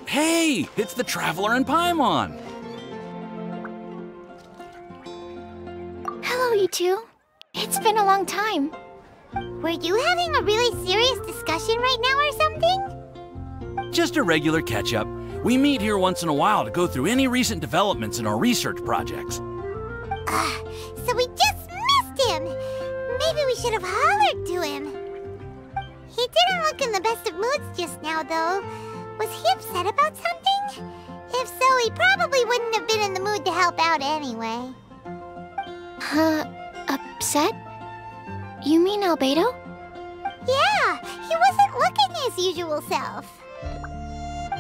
Hey, it's the Traveler and Paimon. Hello, you two. It's been a long time. Were you having a really serious discussion right now or something? Just a regular catch-up. We meet here once in a while to go through any recent developments in our research projects. So we just missed him! Maybe we should have hollered to him. He didn't look in the best of moods just now, though. Was he upset about something? If so, he probably wouldn't have been in the mood to help out anyway. Upset? You mean Albedo? Yeah, he wasn't looking his usual self.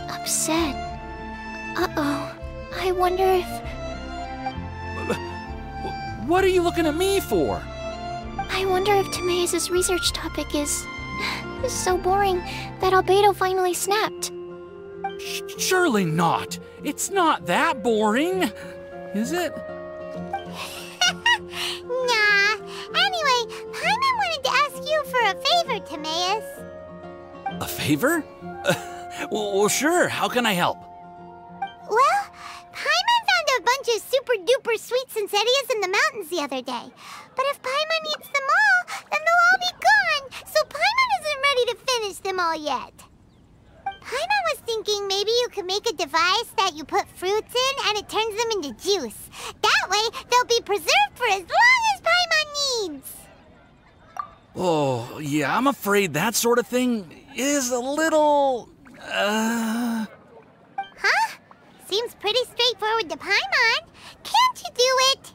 Upset? Uh-oh. I wonder if... What are you looking at me for? I wonder if Timaeus' research topic is so boring that Albedo finally snapped. Surely not. It's not that boring, is it? Nah. Anyway, Paimon wanted to ask you for a favor, Timaeus. A favor? Well, sure. How can I help? Well, Paimon found a bunch of super-duper sweet Sensetias in the mountains the other day. But if Paimon eats them all, then they'll all be gone, so Paimon isn't ready to finish them all yet. Paimon was thinking maybe you could make a device that you put fruits in and it turns them into juice. That way, they'll be preserved for as long as Paimon needs. Oh, yeah, I'm afraid that sort of thing is a little... Huh? Seems pretty straightforward to Paimon. Can't you do it?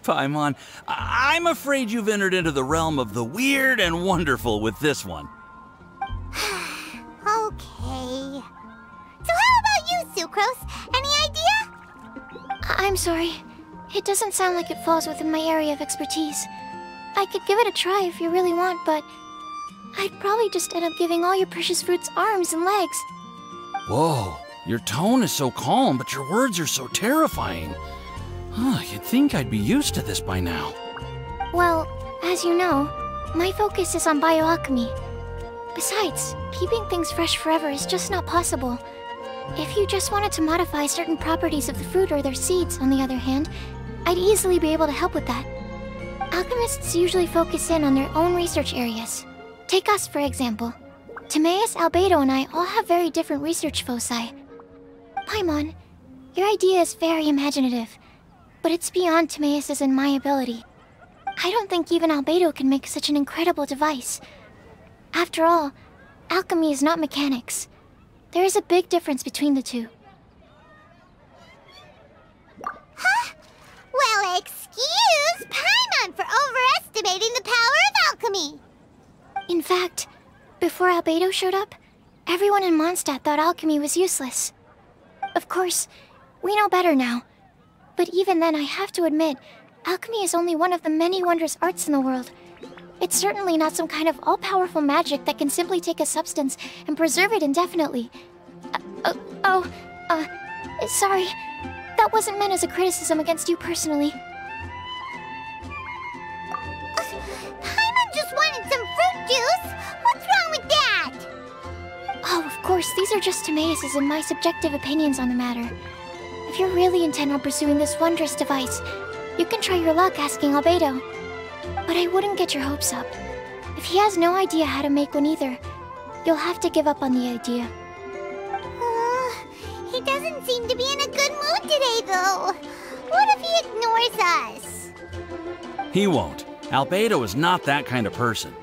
Paimon, I'm afraid you've entered into the realm of the weird and wonderful with this one. Okay. So how about you, Sucrose? Any idea? I'm sorry. It doesn't sound like it falls within my area of expertise. I could give it a try if you really want, but I'd probably just end up giving all your precious fruits arms and legs. Whoa, your tone is so calm, but your words are so terrifying. You'd think I'd be used to this by now. Well, as you know, my focus is on bioalchemy. Besides, keeping things fresh forever is just not possible. If you just wanted to modify certain properties of the fruit or their seeds, on the other hand, I'd easily be able to help with that. Alchemists usually focus in on their own research areas. Take us, for example. Timaeus, Albedo, and I all have very different research foci. Paimon, your idea is very imaginative, but it's beyond Timaeus' and my ability. I don't think even Albedo can make such an incredible device. After all, alchemy is not mechanics. There is a big difference between the two. Huh? Well, excuse Paimon for overestimating the power of alchemy. In fact, before Albedo showed up, everyone in Mondstadt thought alchemy was useless. Of course, we know better now. But even then, I have to admit, alchemy is only one of the many wondrous arts in the world. It's certainly not some kind of all-powerful magic that can simply take a substance and preserve it indefinitely. Sorry. That wasn't meant as a criticism against you personally. Paimon just wanted some fruit juice. What's wrong with that? Oh, of course, these are just Timaeus' and my subjective opinions on the matter. If you're really intent on pursuing this wondrous device, you can try your luck asking Albedo. But I wouldn't get your hopes up. If he has no idea how to make one either, you'll have to give up on the idea. He doesn't seem to be in a good mood today, though. What if he ignores us? He won't. Albedo is not that kind of person.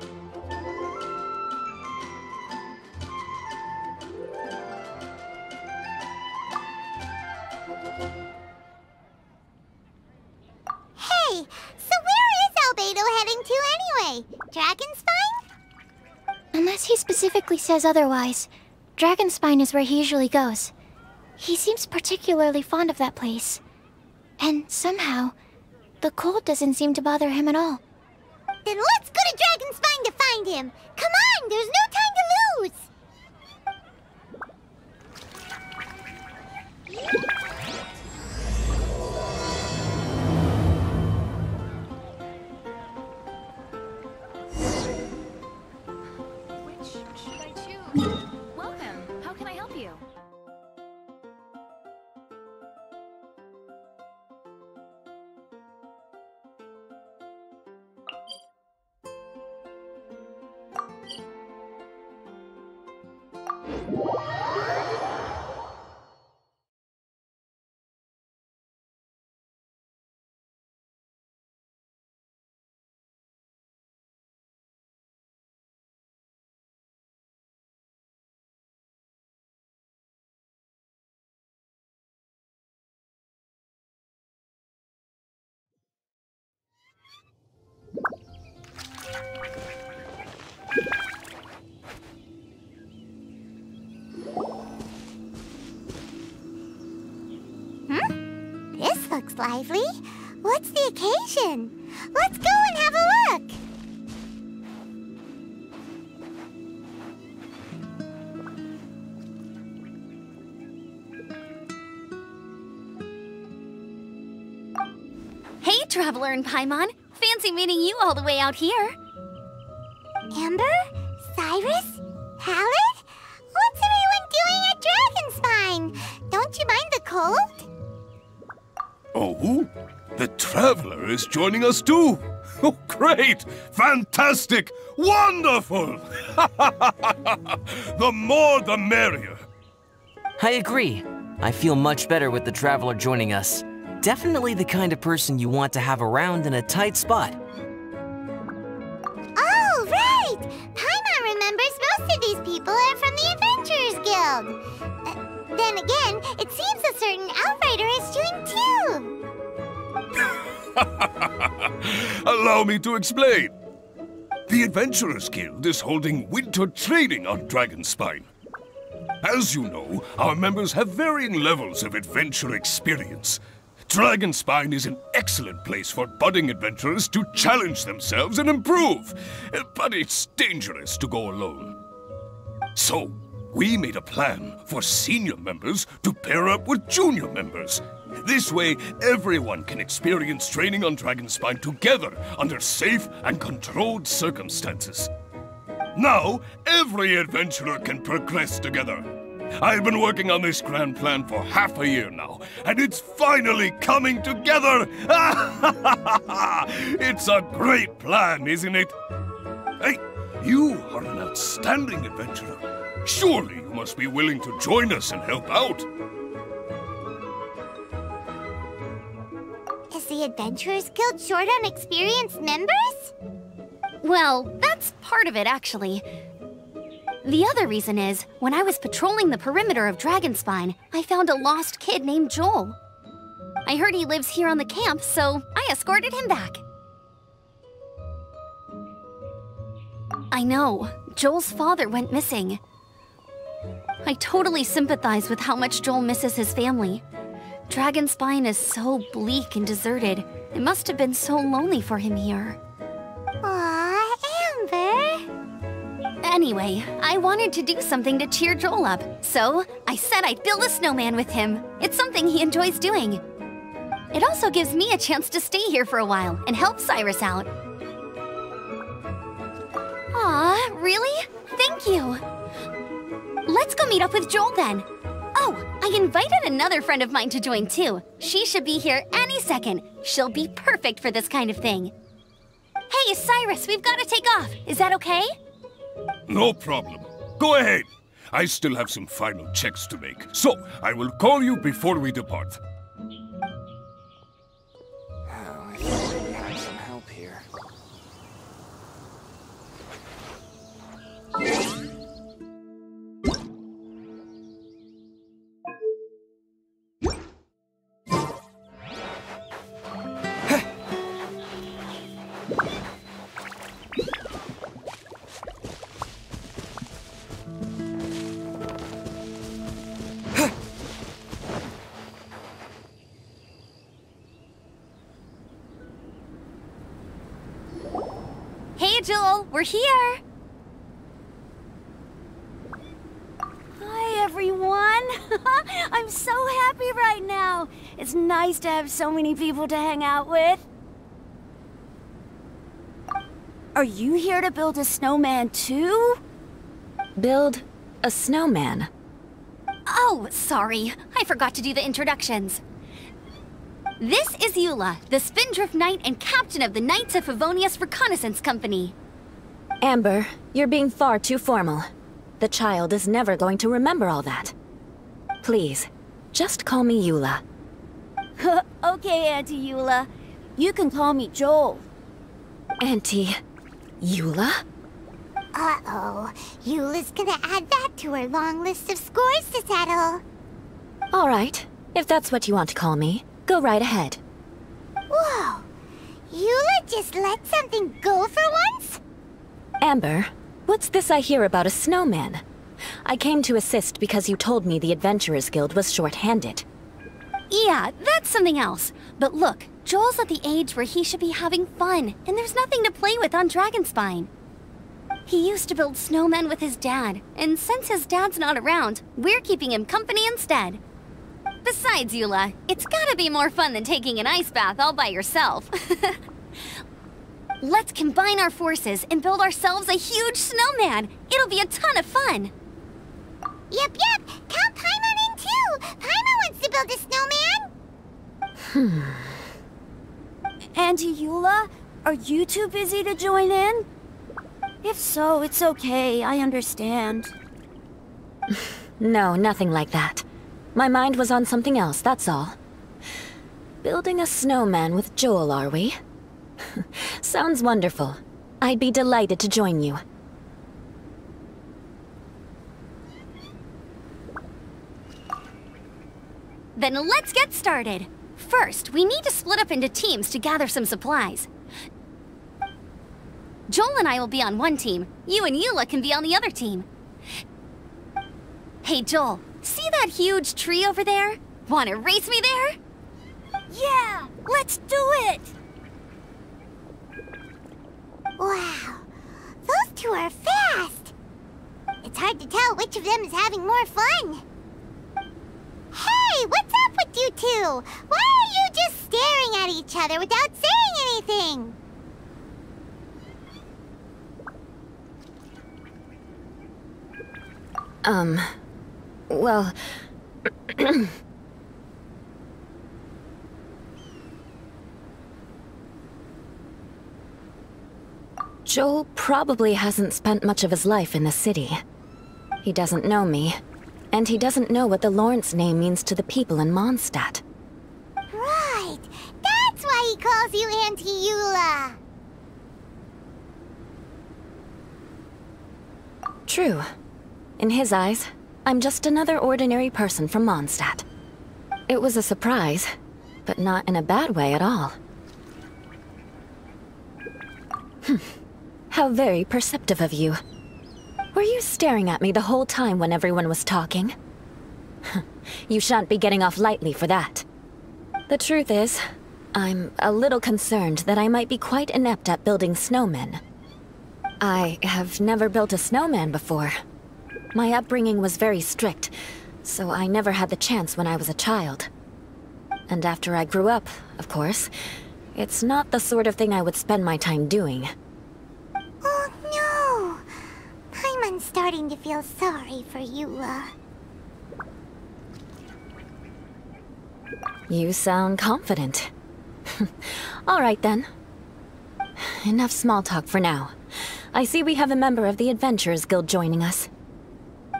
Hey, so where is Albedo heading to anyway? Dragonspine? Unless he specifically says otherwise, Dragonspine is where he usually goes. He seems particularly fond of that place. And somehow, the cold doesn't seem to bother him at all. Then let's go to Dragonspine to find him! Come on, there's no time to lose! Which should I choose? Welcome. How can I help This looks lively. What's the occasion? Let's go and have a look. Hey, Traveler and Paimon. Fancy meeting you all the way out here. Amber? Cyrus? Halid? What's everyone doing at Dragonspine? Don't you mind the cold? Oh, the Traveler is joining us too. Oh, great! Fantastic! Wonderful! The more the merrier. I agree. I feel much better with the Traveler joining us. Definitely the kind of person you want to have around in a tight spot. Oh, right! Paimon remembers most of these people are from the Adventurers Guild. Then again, it seems a certain outrider is doing too. Allow me to explain. The Adventurers Guild is holding winter training on Dragonspine. As you know, our members have varying levels of adventure experience. Dragonspine is an excellent place for budding adventurers to challenge themselves and improve, but it's dangerous to go alone. So, we made a plan for senior members to pair up with junior members. This way, everyone can experience training on Dragonspine together under safe and controlled circumstances. Now, every adventurer can progress together. I've been working on this grand plan for half a year now, and it's finally coming together! It's a great plan, isn't it? Hey, you are an outstanding adventurer. Surely you must be willing to join us and help out. Is the Adventurers Guild short on experienced members? Well, that's part of it, actually. The other reason is, when I was patrolling the perimeter of Dragonspine, I found a lost kid named Joel. I heard he lives here on the camp, so I escorted him back. I know, Joel's father went missing. I totally sympathize with how much Joel misses his family. Dragonspine is so bleak and deserted. It must have been so lonely for him here. Aw, Amber. Anyway, I wanted to do something to cheer Joel up, so I said I'd build a snowman with him. It's something he enjoys doing. It also gives me a chance to stay here for a while and help Cyrus out. Aw, really? Thank you. Let's go meet up with Joel then. Oh, I invited another friend of mine to join too. She should be here any second. She'll be perfect for this kind of thing. Hey, Cyrus, we've got to take off. Is that okay? No problem. Go ahead. I still have some final checks to make, so I will call you before we depart. Oh, I think we have some help here. Hey, Joel, we're here. Hi, everyone. I'm so happy right now. It's nice to have so many people to hang out with. Are you here to build a snowman too? Build a snowman? Oh, sorry. I forgot to do the introductions. This is Eula, the Spindrift Knight and captain of the Knights of Favonius Reconnaissance Company. Amber, you're being far too formal. The child is never going to remember all that. Please, just call me Eula. Okay, Auntie Eula. You can call me Joel. Auntie Eula? Uh-oh. Eula's gonna add that to her long list of scores to settle. All right, if that's what you want to call me, go right ahead. Whoa. Eula just let something go for once? Amber, what's this I hear about a snowman? I came to assist because you told me the Adventurers Guild was short-handed. Yeah, that's something else. But look, Joel's at the age where he should be having fun, and there's nothing to play with on Dragonspine. He used to build snowmen with his dad, and since his dad's not around, we're keeping him company instead. Besides, Eula, it's gotta be more fun than taking an ice bath all by yourself. Let's combine our forces and build ourselves a huge snowman. It'll be a ton of fun. Yep. Count Paimon in too. Paimon wants to build a snowman. Auntie Eula, are you too busy to join in? If so, it's okay. I understand. No, nothing like that. My mind was on something else, that's all. Building a snowman with Joel, are we? Sounds wonderful. I'd be delighted to join you. Then let's get started. First, we need to split up into teams to gather some supplies. Joel and I will be on one team. You and Eula can be on the other team. Hey, Joel, see that huge tree over there? Wanna race me there? Yeah, let's do it! Wow. Those two are fast. It's hard to tell which of them is having more fun. Hey, what's up with you two? Why are you just staring at each other without saying anything? Well... Joel probably hasn't spent much of his life in the city. He doesn't know me, and he doesn't know what the Lawrence name means to the people in Mondstadt. Right. That's why he calls you Auntie Eula. True. In his eyes, I'm just another ordinary person from Mondstadt. It was a surprise, but not in a bad way at all. How very perceptive of you. Were you staring at me the whole time when everyone was talking? You shan't be getting off lightly for that. The truth is, I'm a little concerned that I might be quite inept at building snowmen. I have never built a snowman before. My upbringing was very strict, so I never had the chance when I was a child. And after I grew up, of course, it's not the sort of thing I would spend my time doing. Oh no! Paimon's starting to feel sorry for Eula. You sound confident. All right then. Enough small talk for now. I see we have a member of the Adventurers Guild joining us.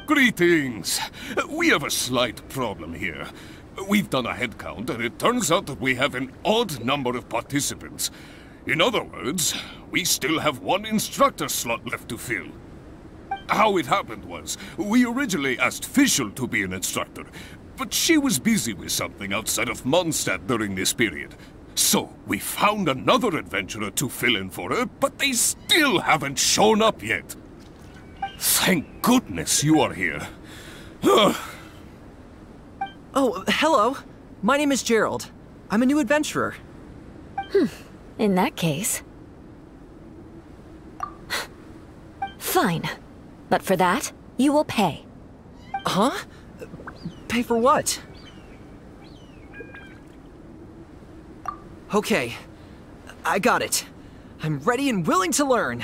Greetings. We have a slight problem here. We've done a head count, and it turns out that we have an odd number of participants. In other words, we still have one instructor slot left to fill. How it happened was, we originally asked Fischl to be an instructor, but she was busy with something outside of Mondstadt during this period. So, we found another adventurer to fill in for her, but they still haven't shown up yet. Thank goodness you are here. Oh, hello. My name is Gerald. I'm a new adventurer. In that case... Fine. But for that, you will pay. Huh? Pay for what? Okay. I got it. I'm ready and willing to learn.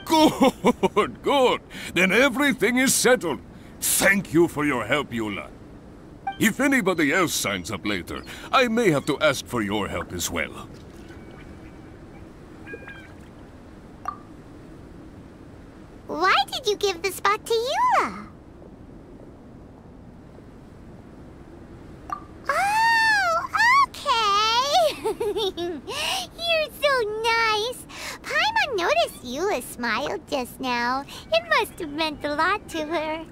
Good, good. Then everything is settled. Thank you for your help, Eula. If anybody else signs up later, I may have to ask for your help as well. Why do did you give the spot to Eula? Oh, okay. You're so nice. Paimon noticed Eula smiled just now. It must have meant a lot to her.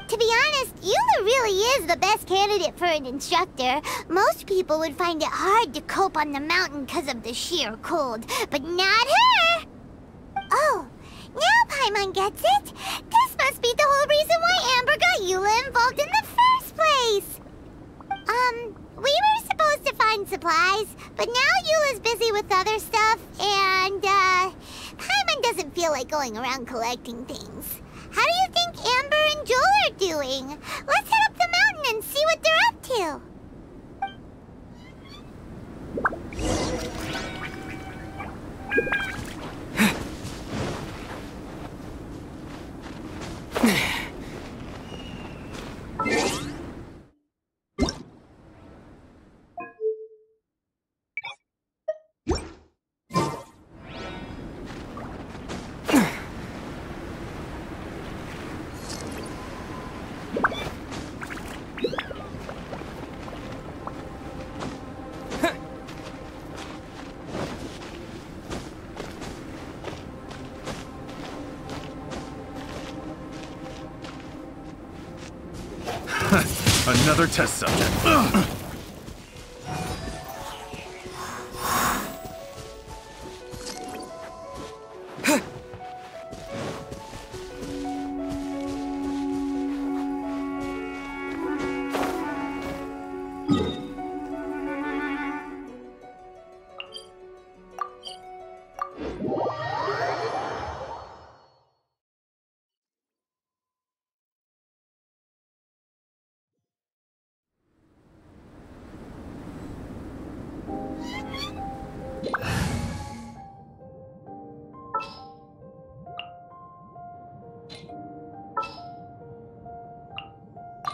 To be honest, Eula really is the best candidate for an instructor. Most people would find it hard to cope on the mountain because of the sheer cold, but not her! Oh, now Paimon gets it. This must be the whole reason why Amber got Eula involved in the first place. We were supposed to find supplies, but now Eula's busy with other stuff, and, Paimon doesn't feel like going around collecting things. How do you think Amber and Joel are doing? Let's head up the mountain and see what they're up to. Another test subject. Ugh.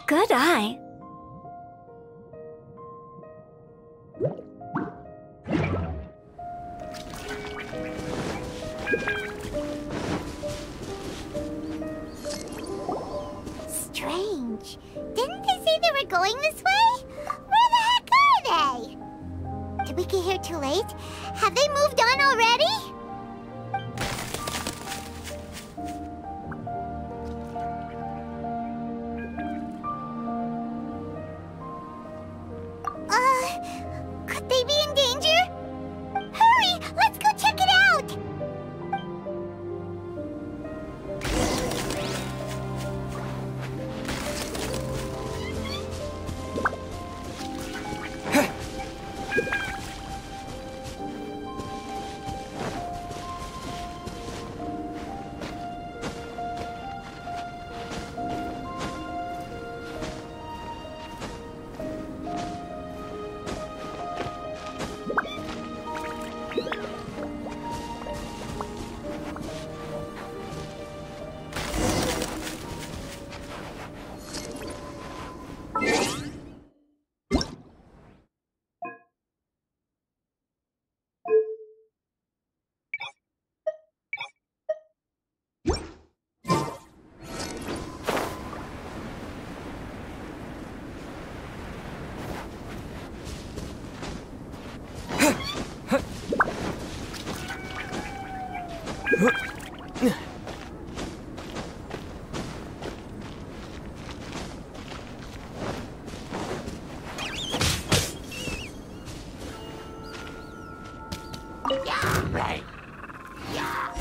Good eye. Strange. Didn't they say they were going this way? Where the heck are they? Did we get here too late? Have they moved on already? Could they be in danger? Hurry! Let's go check it out!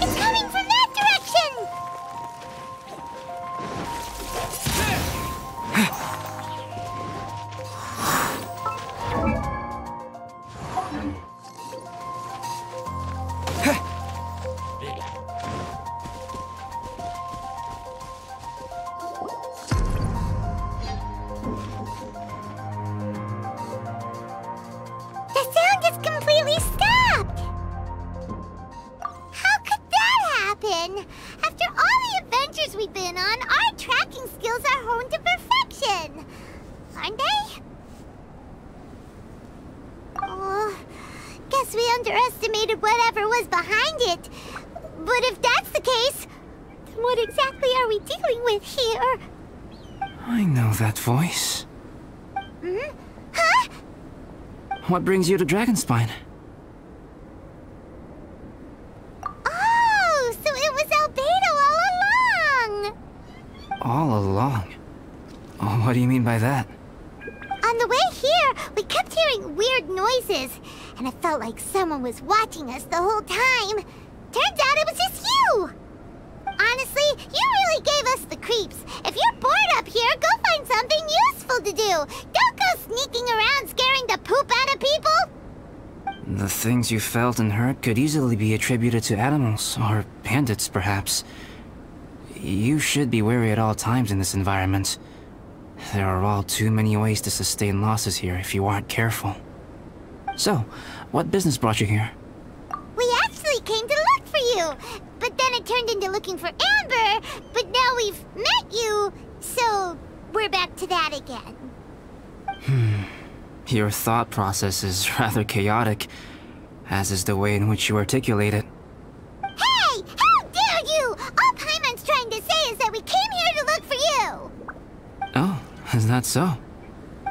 It's coming from that direction! The sound is completely stopped! How could that happen? After all the adventures we've been on, our tracking skills are honed to perfection! Aren't they? Oh, guess we underestimated whatever was behind it. But if that's the case, then What exactly are we dealing with here? I know that voice. Hmm? Huh? What brings you to Dragonspine? Oh, so it was Albedo all along! All along? Oh, what do you mean by that? On the way here, we kept hearing weird noises, and it felt like someone was watching us the whole time. Turns out it was just you! Honestly, you really gave us the creeps. If you're bored up here, go find something useful to do. Don't go sneaking around scaring the poop out of people. The things you felt and heard could easily be attributed to animals, or bandits perhaps. You should be wary at all times in this environment. There are all too many ways to sustain losses here if you aren't careful. So, what business brought you here? We actually came to look for you, but then it turned into looking for Amber, but now we've met you, so we're back to that again. Your thought process is rather chaotic, as is the way in which you articulate it. Hey! How dare you! All Paimon's trying to say is that we came here to look for you! Oh, is that so?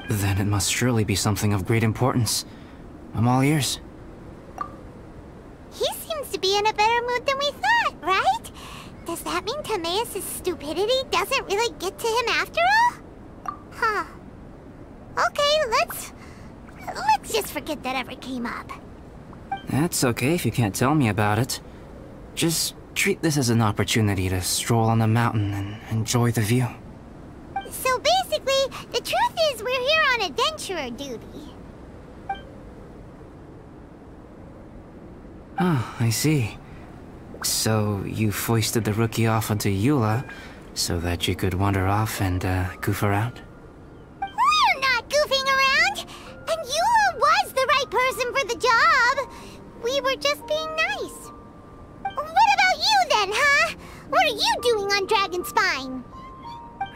Then it must surely be something of great importance. I'm all ears. He seems to be in a better mood than we thought, right? Does that mean Timaeus' stupidity doesn't really get to him after all? Huh. Okay, let's just forget that ever came up. That's okay if you can't tell me about it. Just treat this as an opportunity to stroll on the mountain and enjoy the view. So basically, the truth is we're here on adventurer duty. Oh, I see. So you foisted the rookie off onto Eula so that you could wander off and goof around? We're not goofing around! And Eula was the right person for the job! We were just being nice. What about you then, huh? What are you doing on Dragonspine?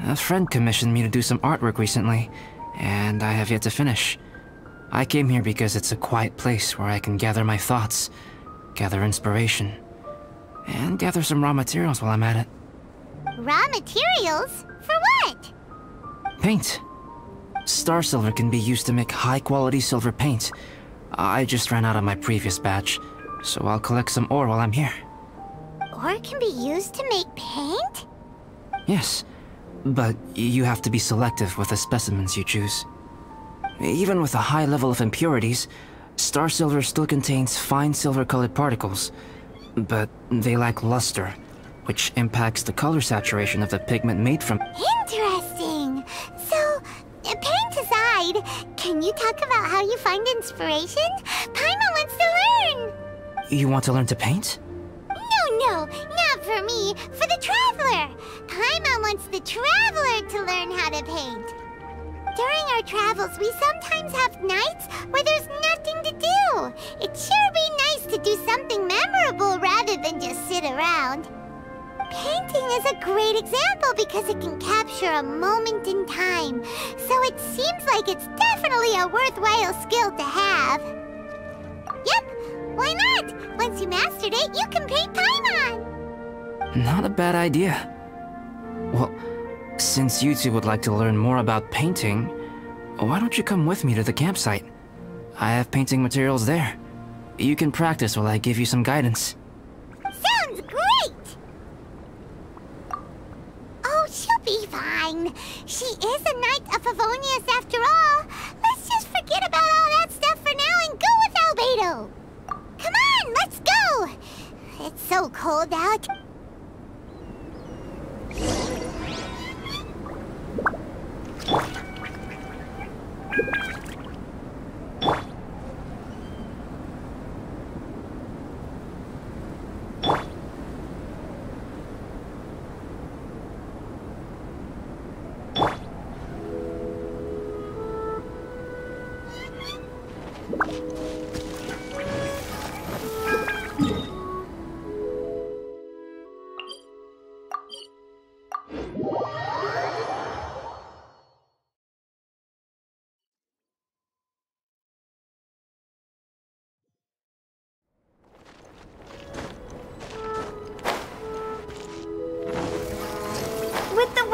A friend commissioned me to do some artwork recently, and I have yet to finish. I came here because it's a quiet place where I can gather my thoughts, gather inspiration, and gather some raw materials while I'm at it. Raw materials? For what? Paint. Star silver can be used to make high-quality silver paint. I just ran out of my previous batch, so I'll collect some ore while I'm here. Ore can be used to make paint? Yes, but you have to be selective with the specimens you choose. Even with a high level of impurities, star silver still contains fine silver-colored particles, but they lack luster, which impacts the color saturation of the pigment made from... Interesting! So, paint aside, can you talk about how you find inspiration? Paimon wants to learn! You want to learn to paint? No, not for me, for the Traveler! Paimon wants the Traveler to learn how to paint. During our travels, we sometimes have nights where there's nothing to do. It'd sure be nice to do something memorable rather than just sit around. Painting is a great example because it can capture a moment in time, so it seems like it's definitely a worthwhile skill to have. Yep, why not? Once you mastered it, you can paint Paimon! Not a bad idea. Well, since you two would like to learn more about painting, why don't you come with me to the campsite? I have painting materials there. You can practice while I give you some guidance. Sounds great! Oh, she'll be fine. She is a Knight of Favonius after all. Let's just forget about all that stuff for now and go with Albedo. Come on, let's go! It's so cold out.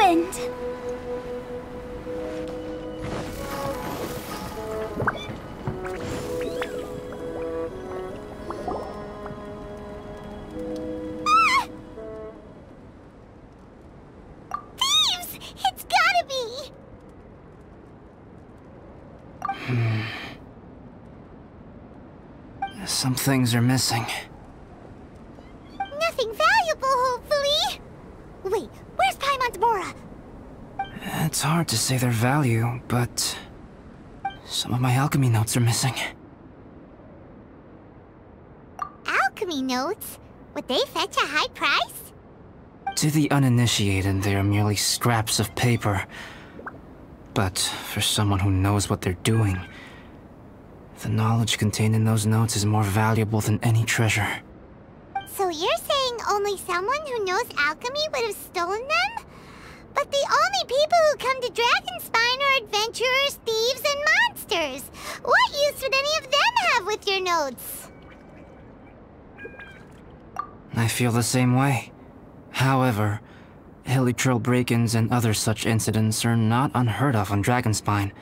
friend. Thieves! It's gotta be! Some things are missing. Nothing valuable, hopefully. Wait, where's Paimon's Bora? It's hard to say their value, but some of my alchemy notes are missing. Alchemy notes? Would they fetch a high price? To the uninitiated, they are merely scraps of paper. But for someone who knows what they're doing, the knowledge contained in those notes is more valuable than any treasure. So you're saying only someone who knows alchemy would have stolen them? But the only people who come to Dragonspine are adventurers, thieves, and monsters. What use would any of them have with your notes? I feel the same way. However, hilly trail break-ins and other such incidents are not unheard of on Dragonspine.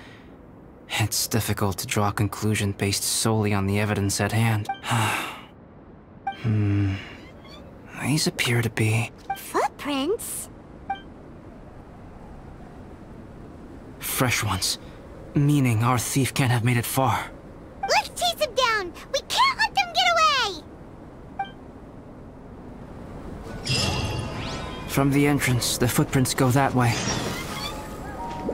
It's difficult to draw a conclusion based solely on the evidence at hand. These appear to be... Footprints? fresh ones. Meaning our thief can't have made it far. Let's chase him down! We can't let them get away! From the entrance, the footprints go that way.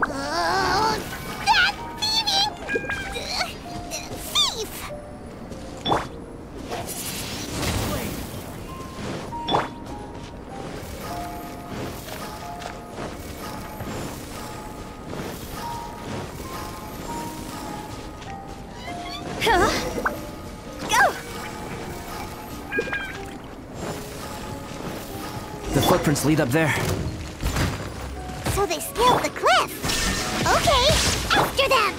Oh, that thieving... thief! Go! The footprints lead up there. So they scaled the cliff. Okay, after them!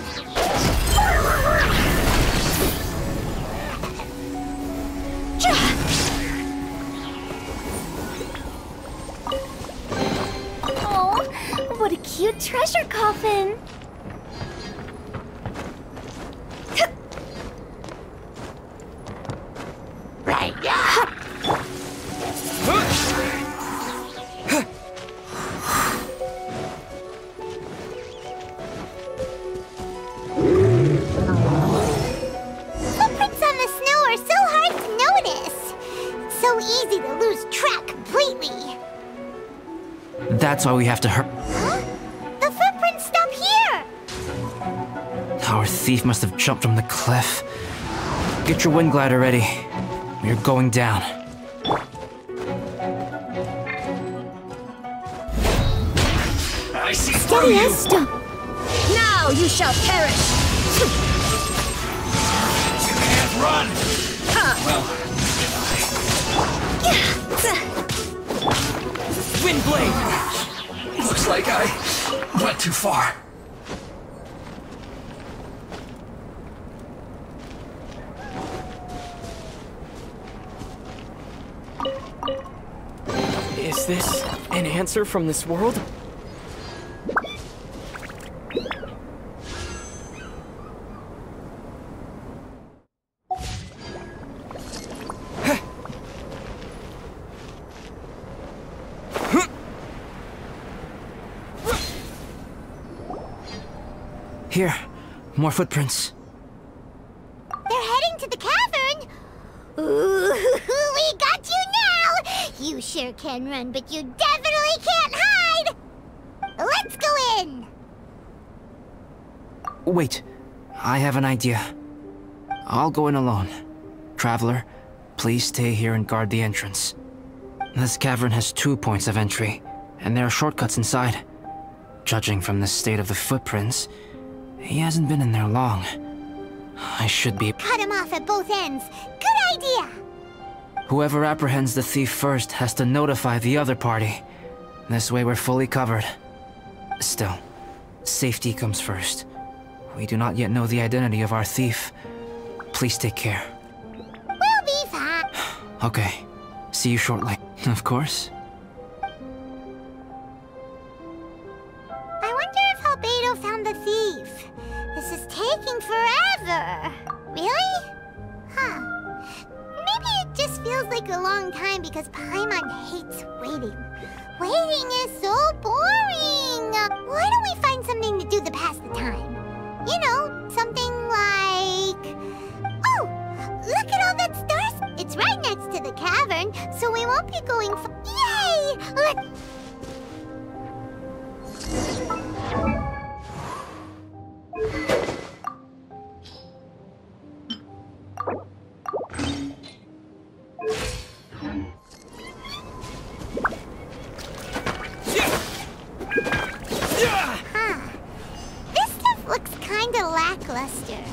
Oh, what a cute treasure coffin! Footprints on the snow are so hard to notice. It's so easy to lose track completely. That's why we have to hurry. Huh? The footprints stop here! Our thief must have jumped from the cliff. Get your wind glider ready. We're going down. I see Steady as stone. Now you shall perish! You can't run! Well, Wind blade! looks like I went too far. Is this an answer from this world? Here, more footprints. They're heading to the cavern. Ooh, we got you now! You sure can run, but you definitely can't hide! Let's go in! Wait, I have an idea. I'll go in alone. Traveler, please stay here and guard the entrance. This cavern has 2 points of entry, and there are shortcuts inside. Judging from the state of the footprints, he hasn't been in there long. I should be... Cut him off at both ends. Good idea! Whoever apprehends the thief first has to notify the other party. This way we're fully covered. Still, safety comes first. We do not yet know the identity of our thief. Please take care. We'll be fine. Okay. See you shortly. Of course. feels like a long time because Paimon hates waiting. Waiting is so boring! Why don't we find something to do to pass the time? You know, something like... Oh! Look at all that stars! It's right next to the cavern, so we won't be going Yay! Lackluster.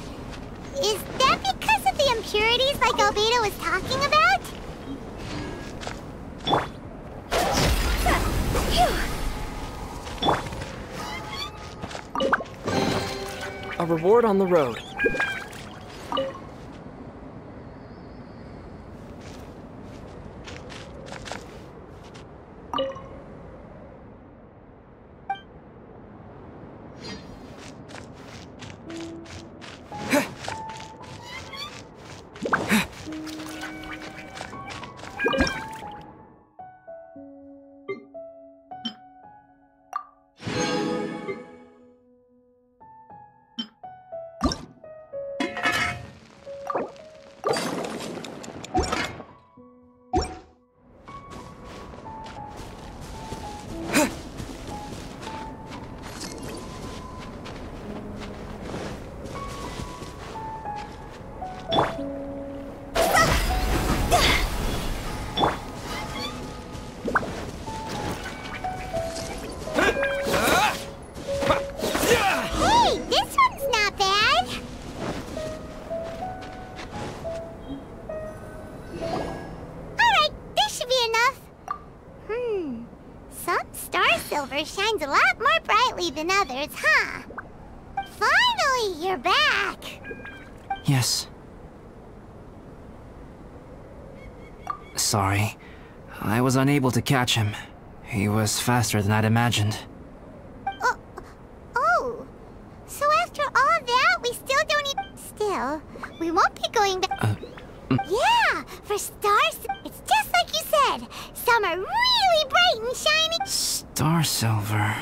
Is that because of the impurities like Albedo was talking A reward on the road. shines a lot more brightly than others, huh? Finally, you're back! Yes. Sorry. I was unable to catch him. He was faster than I'd imagined. Oh. So after all that, we still don't even... Still, we won't be going back... Yeah, for stars, it's just like you said. Some are really bright and shiny. Star Silver.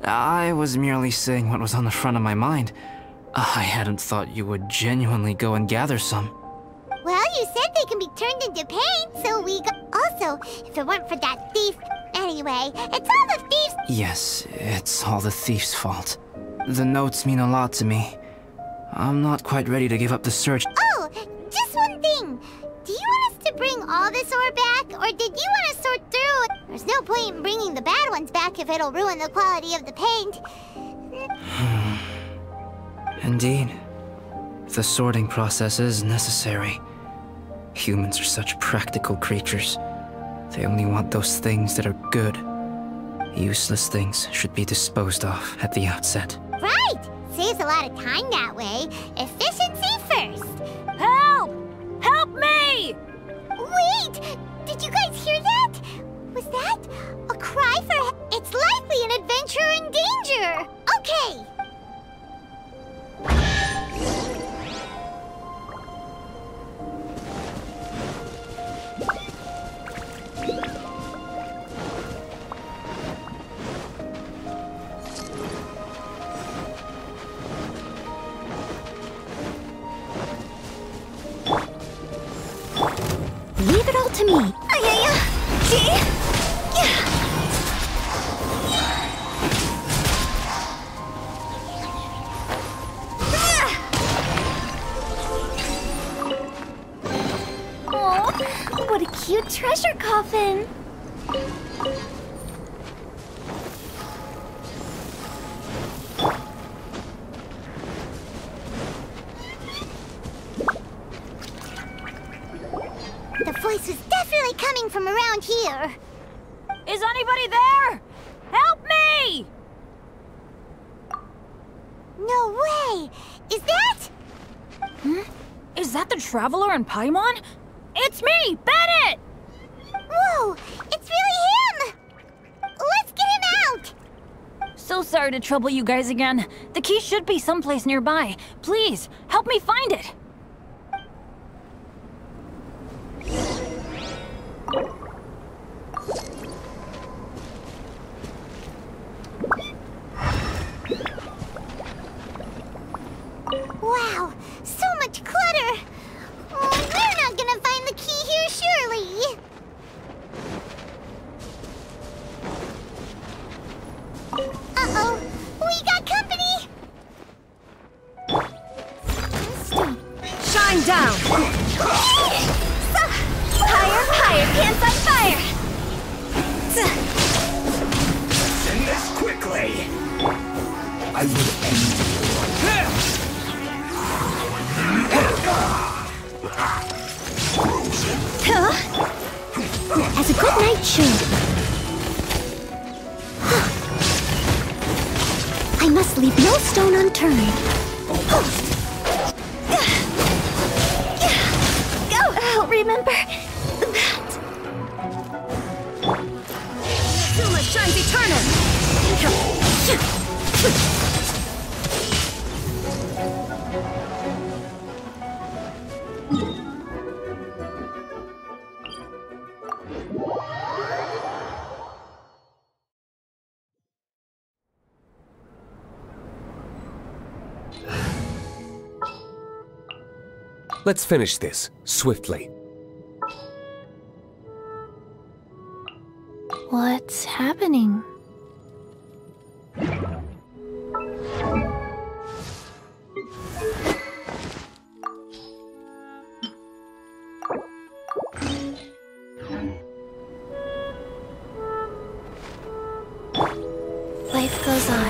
I was merely saying what was on the front of my mind. I hadn't thought you would genuinely go and gather some. Well, you said they can be turned into paint, so we got... Also, if it weren't for that thief... Anyway, it's all the thieves... Yes, it's all the thief's fault. The notes mean a lot to me. I'm not quite ready to give up the search. Oh, just one thing. Do you want us to bring all this ore back, or did you want to sort through it? There's no point in bringing the bad ones back if it'll ruin the quality of the paint. Indeed. The sorting process is necessary. Humans are such practical creatures. They only want those things that are good. Useless things should be disposed of at the outset. Right! Saves a lot of time that way. Efficiency first. Help! Help me! Wait! Did you guys hear that? Was that a cry for... It's likely an adventurer in danger! Okay! Leave it all to me. Oh, what a cute treasure coffin. The voice was definitely coming from around here. Is anybody there? Help me! No way! Is that... Is that the Traveler and Paimon? It's me, Bennett! Whoa! It's really him! Let's get him out! So sorry to trouble you guys again. The key should be someplace nearby. Please, help me find it. As a good knight should. I must leave no stone unturned. I'll remember that. Zuma shines eternal! Let's finish this, swiftly. What's happening? Life goes on.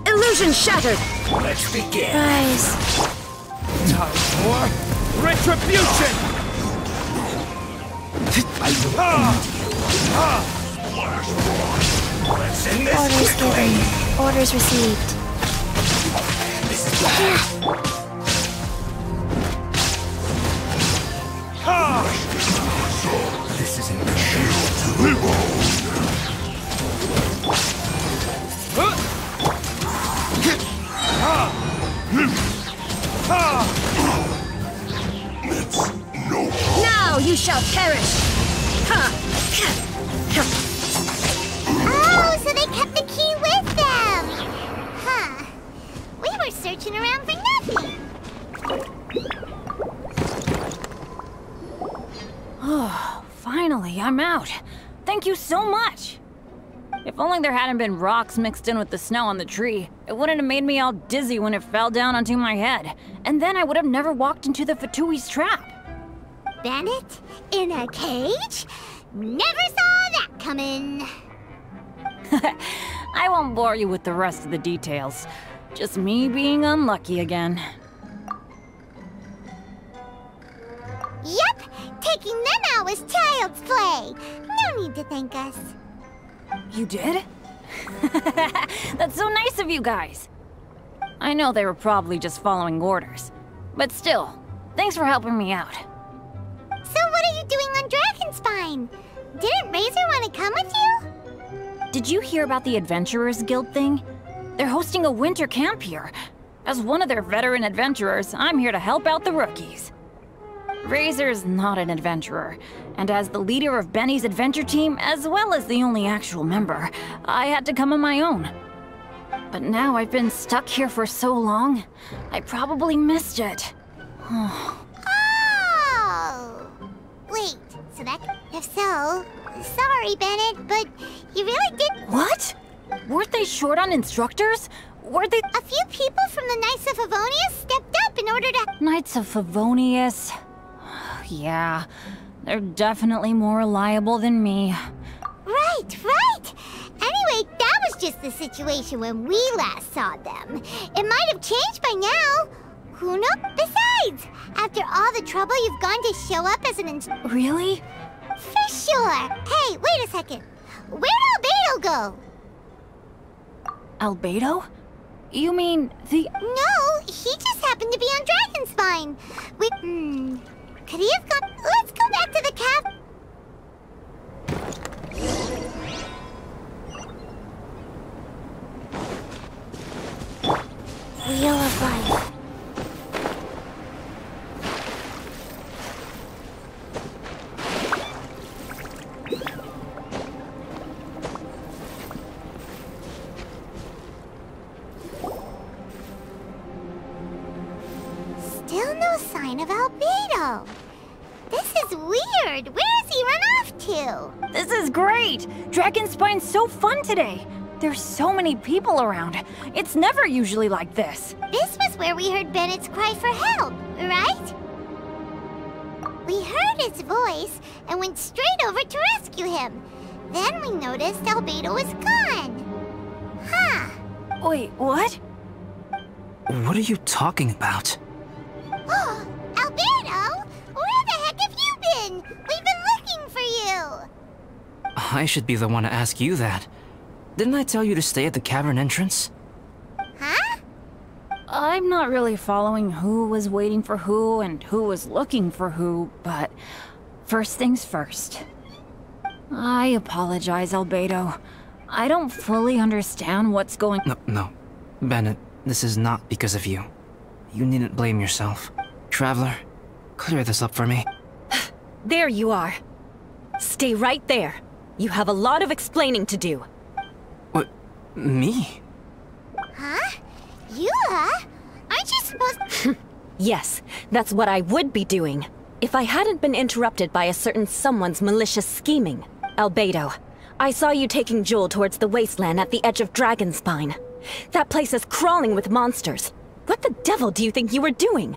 Illusion shattered! Let's begin. Rise. Time for retribution! Let's end this Orders quickly. given. Orders received. This is bad. This isn't good. Now you shall perish! Oh, so they kept the key with them! Huh. We were searching around for nothing. Oh, finally, I'm out. Thank you so much. If only there hadn't been rocks mixed in with the snow on the tree, it wouldn't have made me all dizzy when it fell down onto my head. And then I would have never walked into the Fatui's trap. Bandit? In a cage? Never saw that coming. I won't bore you with the rest of the details. Just me being unlucky again. Yep, taking them out was child's play. No need to thank us. You did? That's so nice of you guys. I know they were probably just following orders. But still, thanks for helping me out. So what are you doing on Dragonspine? Didn't Razor want to come with you? Did you hear about the Adventurers Guild thing? They're hosting a winter camp here. As one of their veteran adventurers, I'm here to help out the rookies. Razor's not an adventurer, and as the leader of Benny's adventure team, as well as the only actual member, I had to come on my own. But now I've been stuck here for so long, I probably missed it. Oh! Wait, so that... If so, sorry, Bennett, but you really did... What? Weren't they short on instructors? Were they... A few people from the Knights of Favonius stepped up in order to... Knights of Favonius? Yeah, they're definitely more reliable than me. Right. Anyway, that was just the situation when we last saw them. It might have changed by now. Who knows? Besides, after all the trouble you've gone to show up as an Really? For sure. Hey, wait a second. Where'd Albedo go? Albedo? You mean the... No, he just happened to be on Dragonspine. Could he have gone... Let's go back to the cab... Wheel of Life. Still no sign of Albedo. This is weird. Where has he run off to? This is great! Dragonspine's so fun today! There's so many people around. It's never usually like this. This was where we heard Bennett's cry for help, right? We heard his voice and went straight over to rescue him. Then we noticed Albedo was gone. Huh. Wait, what? What are you talking about? Oh, Albedo? Where the heck have you been? We've been looking for you. I should be the one to ask you that. Didn't I tell you to stay at the cavern entrance? Huh? I'm not really following who was waiting for who and who was looking for who, but first things first. I apologize, Albedo. I don't fully understand what's going... No. Bennett, this is not because of you. You needn't blame yourself. Traveler, clear this up for me. There you are. Stay right there. You have a lot of explaining to do. What? Me? Huh? Eula? Aren't you supposed... Yes, that's what I would be doing, if I hadn't been interrupted by a certain someone's malicious scheming. Albedo, I saw you taking Joel towards the wasteland at the edge of Dragonspine. That place is crawling with monsters. What the devil do you think you were doing?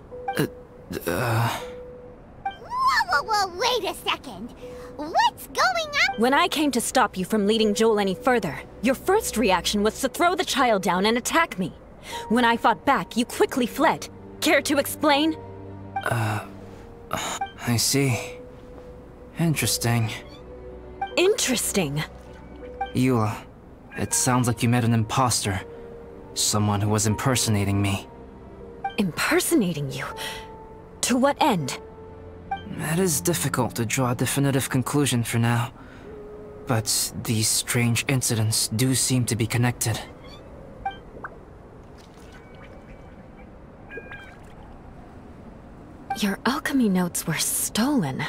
Whoa, wait a second. What's going on? When I came to stop you from leading Joel any further, your first reaction was to throw the child down and attack me. When I fought back, you quickly fled. Care to explain? I see. Interesting. Interesting. Eula, it sounds like you met an imposter. Someone who was impersonating me. Impersonating you? To what end? It is difficult to draw a definitive conclusion for now. But these strange incidents do seem to be connected. Your alchemy notes were stolen.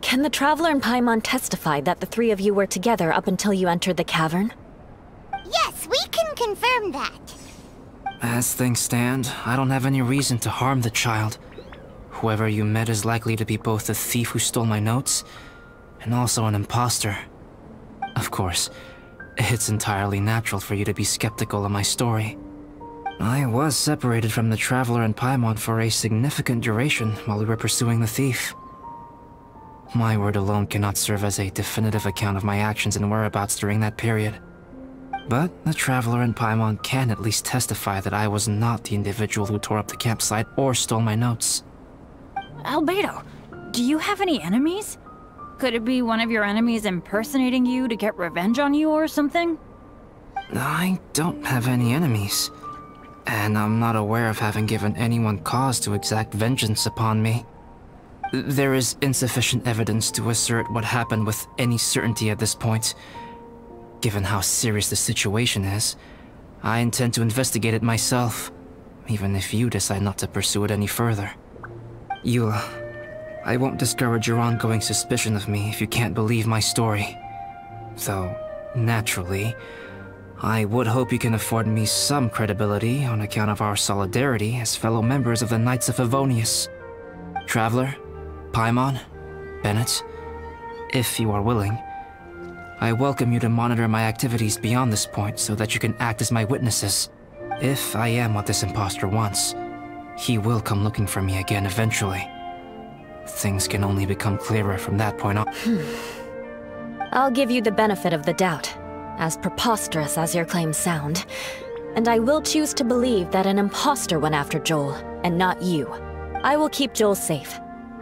Can the Traveler and Paimon testify that the three of you were together up until you entered the cavern? Yes, we can confirm that. As things stand, I don't have any reason to harm the child. Whoever you met is likely to be both the thief who stole my notes, and also an imposter. Of course, it's entirely natural for you to be skeptical of my story. I was separated from the Traveler and Paimon for a significant duration while we were pursuing the thief. My word alone cannot serve as a definitive account of my actions and whereabouts during that period. But the Traveler and Paimon can at least testify that I was not the individual who tore up the campsite or stole my notes. Albedo, do you have any enemies? Could it be one of your enemies impersonating you to get revenge on you or something? I don't have any enemies. And I'm not aware of having given anyone cause to exact vengeance upon me. There is insufficient evidence to assert what happened with any certainty at this point. Given how serious the situation is, I intend to investigate it myself, even if you decide not to pursue it any further. Eula, I won't discourage your ongoing suspicion of me if you can't believe my story. Though, naturally, I would hope you can afford me some credibility on account of our solidarity as fellow members of the Knights of Favonius. Traveler, Paimon, Bennett, if you are willing, I welcome you to monitor my activities beyond this point so that you can act as my witnesses. If I am what this imposter wants, he will come looking for me again eventually. Things can only become clearer from that point on. I'll give you the benefit of the doubt, as preposterous as your claims sound. And I will choose to believe that an imposter went after Joel, and not you. I will keep Joel safe.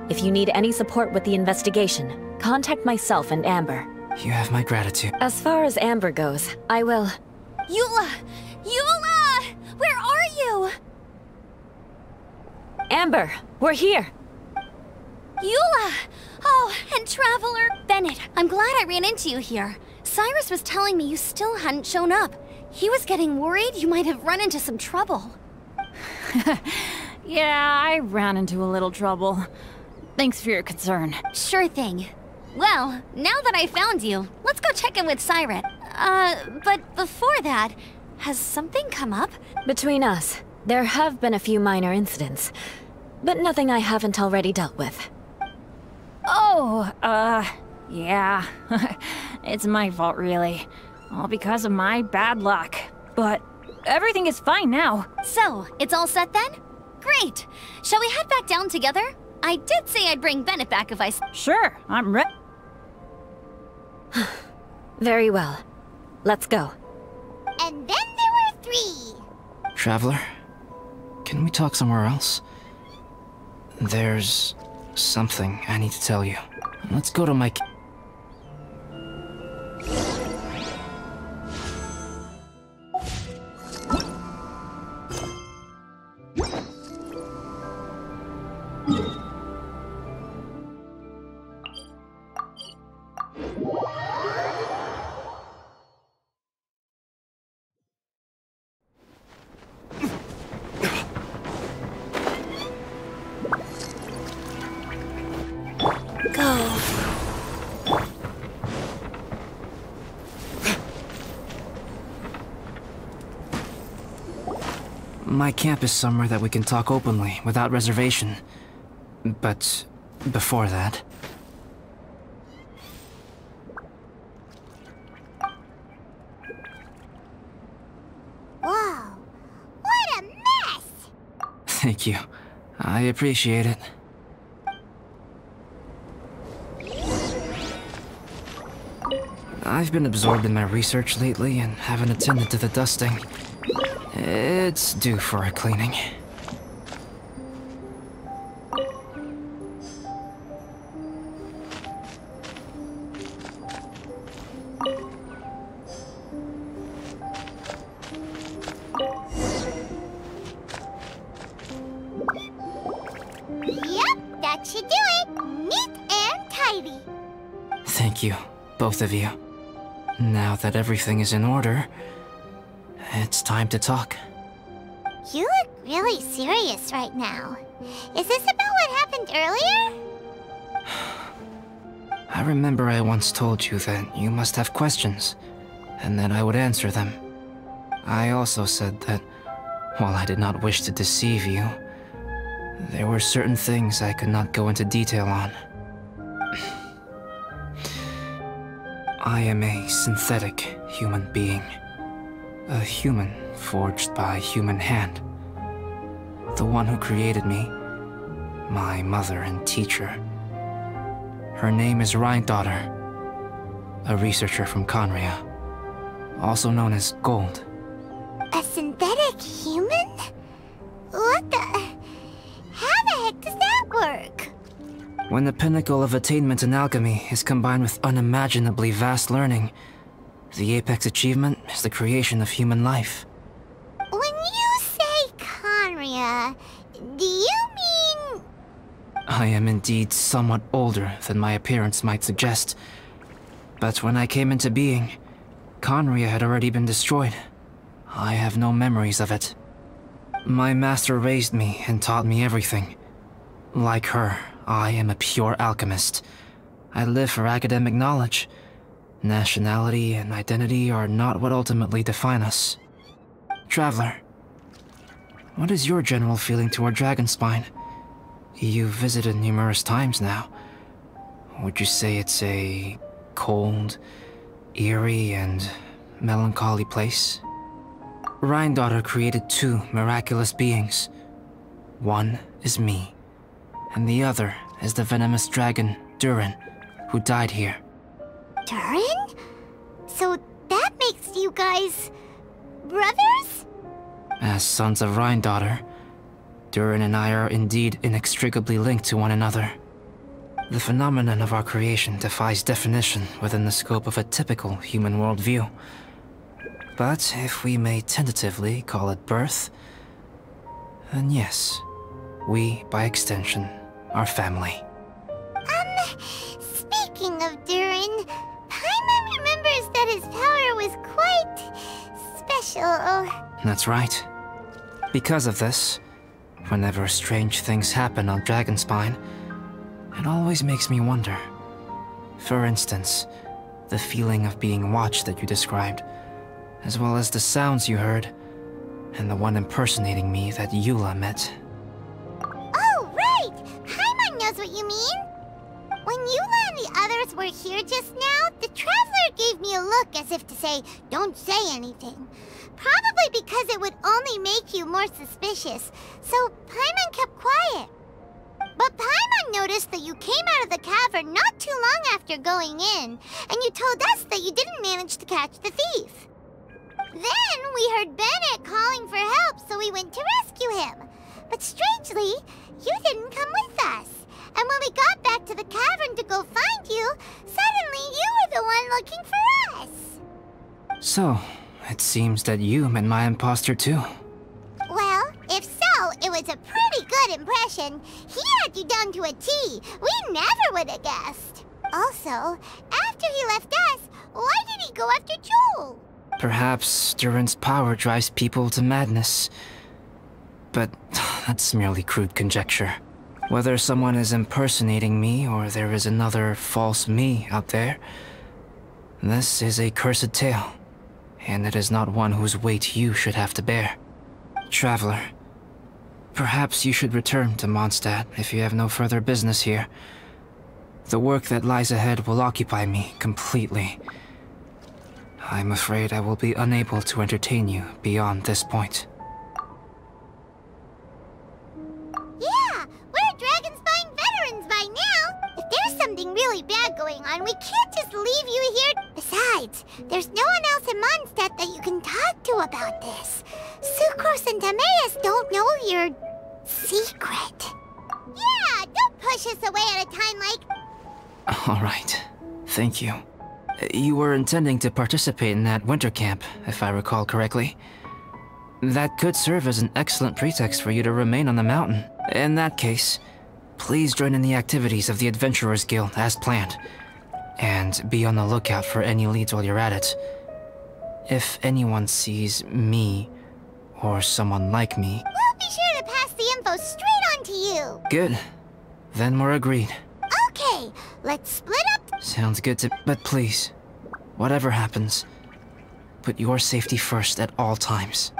If you need any support with the investigation, contact myself and Amber. You have my gratitude. As far as Amber goes, I will... Eula! Eula! Where are you? Amber, we're here! Eula! Oh, and Traveler Bennett, I'm glad I ran into you here. Cyrus was telling me you still hadn't shown up. He was getting worried you might have run into some trouble. Yeah, I ran into a little trouble. Thanks for your concern. Sure thing. Well, now that I found you, let's go check in with Cyrus. But before that, has something come up? Between us, There have been a few minor incidents, but nothing I haven't already dealt with. Oh, yeah. It's my fault, really. All because of my bad luck. But everything is fine now. So, it's all set then? Great! Shall we head back down together? I did say I'd bring Bennett back if I... Sure, I'm ready. Very well. Let's go. And then there were 3. Traveler, can we talk somewhere else? There's something I need to tell you. Let's go to my... My camp is somewhere that we can talk openly, without reservation. But before that... Whoa, what a mess! Thank you. I appreciate it. I've been absorbed in my research lately and haven't attended to the dusting. It's due for a cleaning. Yep, that should do it. Neat and tidy. Thank you, both of you. Now that everything is in order, it's time to talk. You look really serious right now. Is this about what happened earlier? I remember I once told you that you must have questions, and that I would answer them. I also said that, while I did not wish to deceive you, there were certain things I could not go into detail on. I am a synthetic human being. A human forged by human hand. The one who created me, my mother and teacher. Her name is Rhine-daughter, a researcher from Conria, also known as Gold. A synthetic human? What the... How the heck does that work? When the pinnacle of attainment in alchemy is combined with unimaginably vast learning, the apex achievement is the creation of human life. When you say Conria, do you mean... I am indeed somewhat older than my appearance might suggest. But when I came into being, Conria had already been destroyed. I have no memories of it. My master raised me and taught me everything. Like her, I am a pure alchemist. I live for academic knowledge. Nationality and identity are not what ultimately define us. Traveler, what is your general feeling toward Dragonspine? You've visited numerous times now. Would you say it's a cold, eerie, and melancholy place? Rhine-daughter created 2 miraculous beings. One is me, and the other is the venomous dragon, Durin, who died here. Durin? So that makes you guys... brothers? As sons of Rhine-daughter, Durin and I are indeed inextricably linked to one another. The phenomenon of our creation defies definition within the scope of a typical human worldview. But if we may tentatively call it birth, then yes, we, by extension, are family. Speaking of Durin, Paimon remembers that his power was quite... special. That's right. Because of this, whenever strange things happen on Dragonspine, it always makes me wonder. For instance, the feeling of being watched that you described, as well as the sounds you heard. and the one impersonating me that Eula met. Oh, right! Paimon knows what you mean. When Eula and the others were here just now, the Traveler gave me a look as if to say, don't say anything. Probably because it would only make you more suspicious, so Paimon kept quiet. But Paimon noticed that you came out of the cavern not too long after going in, and you told us that you didn't manage to catch the thief. Then we heard Bennett calling for help, so we went to rescue him. But strangely, you didn't come with us. And when we got back to the cavern to go find you, suddenly you were the one looking for us. So, it seems that you met my imposter too. Well, if so, it was a pretty good impression. He had you down to a T. We never would have guessed. Also, after he left us, why did he go after Joel? Perhaps Duran's power drives people to madness. But that's merely crude conjecture. Whether someone is impersonating me or there is another false me out there, this is a cursed tale, and it is not one whose weight you should have to bear. Traveler, perhaps you should return to Mondstadt if you have no further business here. The work that lies ahead will occupy me completely. I'm afraid I will be unable to entertain you beyond this point. Yeah, we're Dragonspine veterans by now. If there's something really bad going on, we can't just leave you here. Besides, there's no one else in Mondstadt that you can talk to about this. Sucrose and Timaeus don't know your secret. Yeah, don't push us away at a time like... All right, thank you. You were intending to participate in that winter camp, if I recall correctly. That could serve as an excellent pretext for you to remain on the mountain. In that case, please join in the activities of the Adventurers Guild as planned. And be on the lookout for any leads while you're at it. If anyone sees me, or someone like me... We'll be sure to pass the info straight on to you. Good. Then we're agreed. Okay, let's split up. Sounds good to... But please, whatever happens, put your safety first at all times.